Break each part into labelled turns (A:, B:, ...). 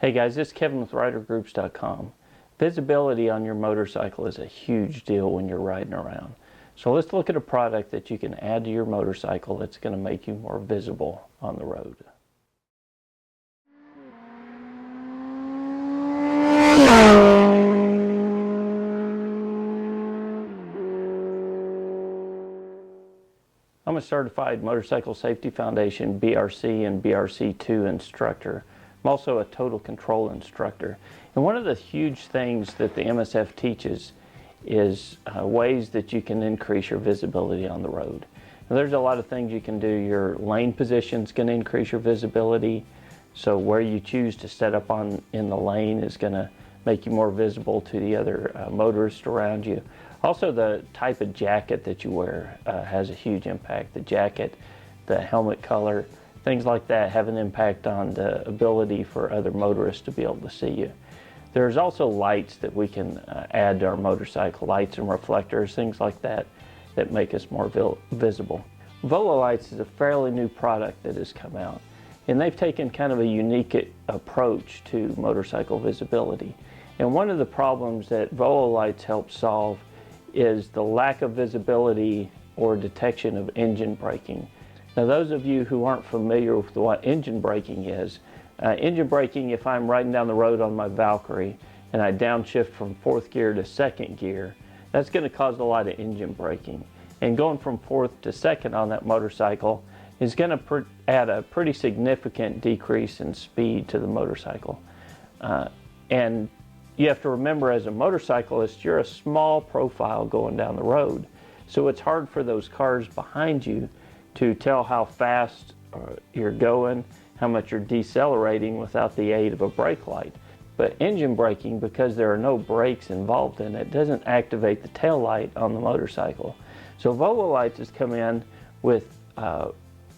A: Hey guys, this is Kevin with RiderGroups.com. Visibility on your motorcycle is a huge deal when you're riding around. So let's look at a product that you can add to your motorcycle that's going to make you more visible on the road. I'm a certified Motorcycle Safety Foundation BRC and BRC2 instructor. I'm also a total control instructor. And one of the huge things that the MSF teaches is ways that you can increase your visibility on the road. Now, there's a lot of things you can do. Your lane position is going to increase your visibility. So where you choose to set up in the lane is going to make you more visible to the other motorists around you. Also, the type of jacket that you wear has a huge impact. The jacket, the helmet color, things like that have an impact on the ability for other motorists to be able to see you. There's also lights that we can add to our motorcycle, lights and reflectors, things like that, that make us more visible. VoloLights is a fairly new product that has come out, and they've taken kind of a unique approach to motorcycle visibility. And one of the problems that VoloLights helps solve is the lack of visibility or detection of engine braking. Now, those of you who aren't familiar with what engine braking is, if I'm riding down the road on my Valkyrie and I downshift from 4th gear to 2nd gear, that's going to cause a lot of engine braking. And going from 4th to 2nd on that motorcycle is going to add a pretty significant decrease in speed to the motorcycle. And you have to remember, as a motorcyclist, you're a small profile going down the road. So it's hard for those cars behind you to tell how fast you're going, how much you're decelerating without the aid of a brake light. But engine braking, because there are no brakes involved in it, doesn't activate the tail light on the motorcycle. So VoloLights has come in with a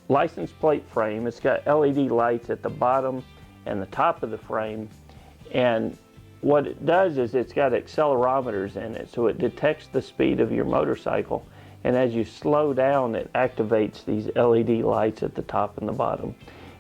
A: license plate frame. It's got LED lights at the bottom and the top of the frame. And what it does is it's got accelerometers in it, so it detects the speed of your motorcycle. And as you slow down, it activates these LED lights at the top and the bottom.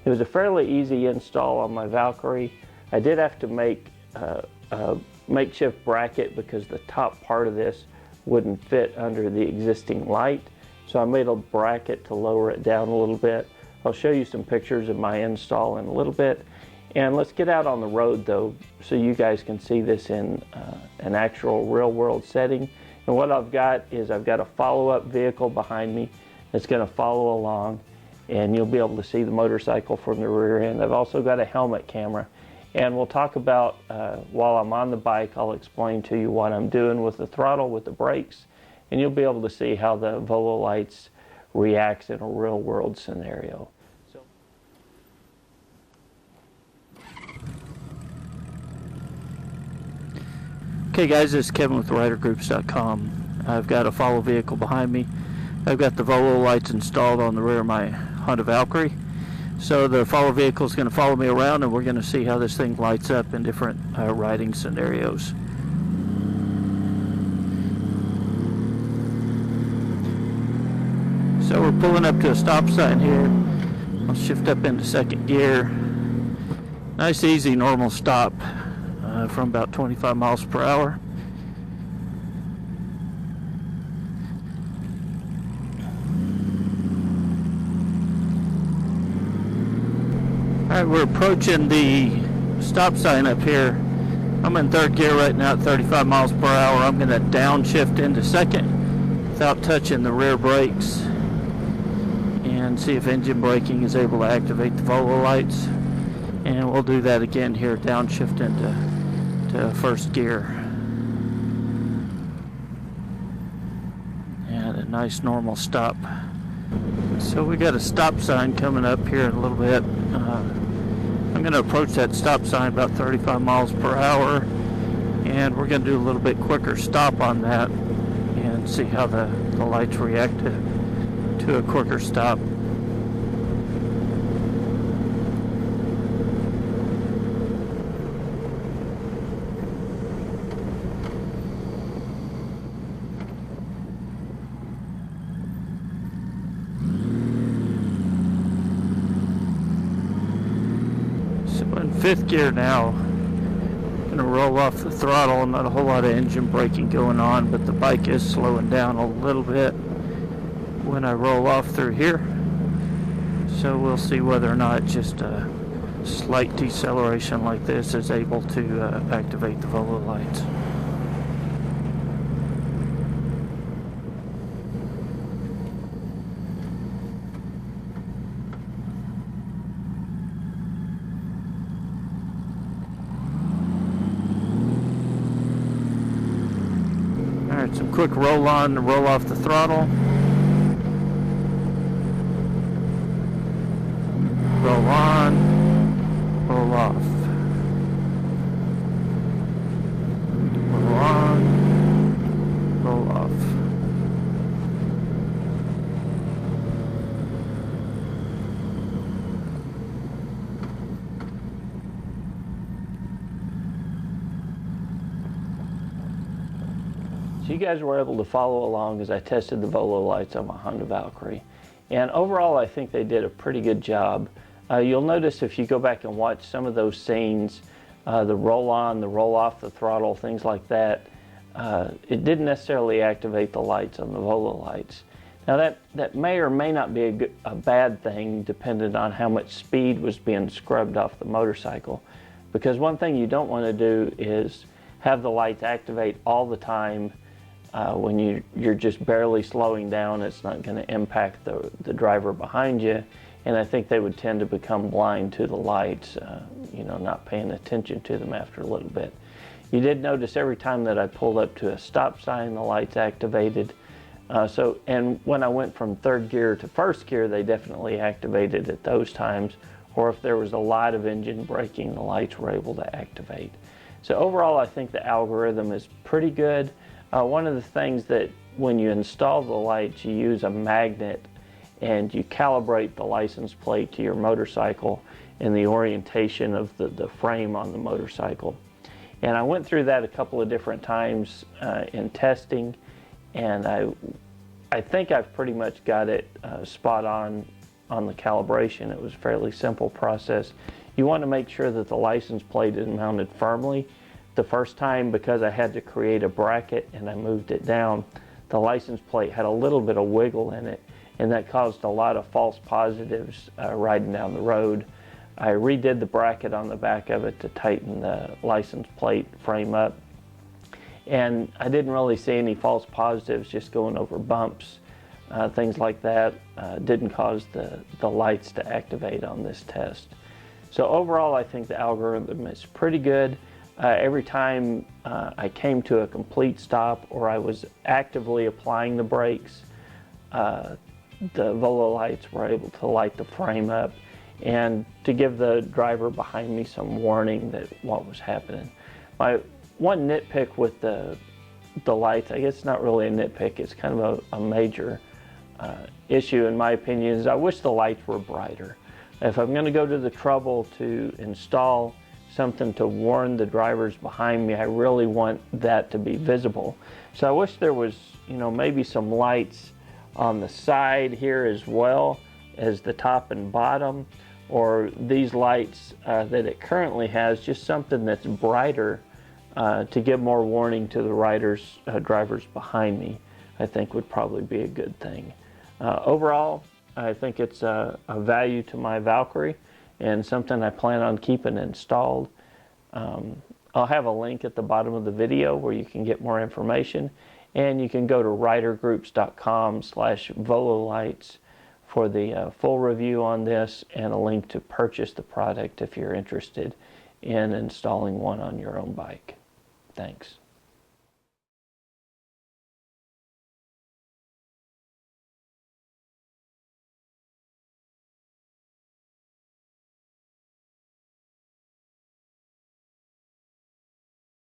A: It was a fairly easy install on my Valkyrie. I did have to make a makeshift bracket because the top part of this wouldn't fit under the existing light. So I made a bracket to lower it down a little bit. I'll show you some pictures of my install in a little bit. And let's get out on the road though, so you guys can see this in an actual real world setting. And what I've got is I've got a follow-up vehicle behind me that's going to follow along, and you'll be able to see the motorcycle from the rear end. I've also got a helmet camera, and we'll talk about, while I'm on the bike, I'll explain to you what I'm doing with the throttle, with the brakes, and you'll be able to see how the VoloLights reacts in a real world scenario. Okay guys, this is Kevin with RiderGroups.com. I've got a follow vehicle behind me. I've got the VoloLights installed on the rear of my Honda Valkyrie. So the follow vehicle is going to follow me around, and we're going to see how this thing lights up in different riding scenarios. So we're pulling up to a stop sign here. I'll shift up into 2nd gear. Nice, easy, normal stop. From about 25 miles per hour. Alright, we're approaching the stop sign up here. I'm in 3rd gear right now at 35 miles per hour. I'm going to downshift into 2nd without touching the rear brakes and see if engine braking is able to activate the VoloLights. And we'll do that again here, downshift into 1st gear. And a nice normal stop. So we got a stop sign coming up here in a little bit. I'm going to approach that stop sign about 35 miles per hour, and we're going to do a little bit quicker stop on that and see how the lights react to a quicker stop. So in 5th gear now. Going to roll off the throttle. Not a whole lot of engine braking going on, but the bike is slowing down a little bit when I roll off through here. So we'll see whether or not just a slight deceleration like this is able to activate the VoloLights. Alright, some quick roll on to roll off the throttle. Roll on, roll off. Roll on, roll off. So you guys were able to follow along as I tested the VoloLights on my Honda Valkyrie. And overall, I think they did a pretty good job. You'll notice if you go back and watch some of those scenes, the roll on, the roll off the throttle, things like that, it didn't necessarily activate the lights on the VoloLights. Now that may or may not be a bad thing, depending on how much speed was being scrubbed off the motorcycle. Because one thing you don't want to do is have the lights activate all the time when you're just barely slowing down. It's not going to impact the driver behind you. And I think they would tend to become blind to the lights, not paying attention to them after a little bit. You did notice every time that I pulled up to a stop sign, the lights activated. And when I went from 3rd gear to 1st gear, they definitely activated at those times. Or if there was a lot of engine braking, the lights were able to activate. So overall, I think the algorithm is pretty good. One of the things that when you install the lights, you use a magnet and you calibrate the license plate to your motorcycle and the orientation of the frame on the motorcycle. And I went through that a couple of different times in testing, and I think I've pretty much got it spot on the calibration. It was a fairly simple process. You want to make sure that the license plate is mounted firmly. The first time, because I had to create a bracket and I moved it down, the license plate had a little bit of wiggle in it, and that caused a lot of false positives riding down the road. I redid the bracket on the back of it to tighten the license plate frame up, and I didn't really see any false positives just going over bumps. Things like that didn't cause the lights to activate on this test. So overall, I think the algorithm is pretty good. Every time I came to a complete stop or I was actively applying the brakes, the VoloLights were able to light the frame up and to give the driver behind me some warning that what was happening. My one nitpick with the lights, I guess it's not really a nitpick, it's kind of a major issue in my opinion, is I wish the lights were brighter. If I'm going to go to the trouble to install something to warn the drivers behind me, I really want that to be visible. So I wish there was, maybe some lights on the side here as well as the top and bottom, or these lights that it currently has, just something that's brighter to give more warning to the drivers behind me, I think would probably be a good thing. Overall, I think it's a value to my Valkyrie and something I plan on keeping installed. I'll have a link at the bottom of the video where you can get more information, and you can go to ridergroups.com/VoloLights for the full review on this and a link to purchase the product if you're interested in installing one on your own bike. Thanks.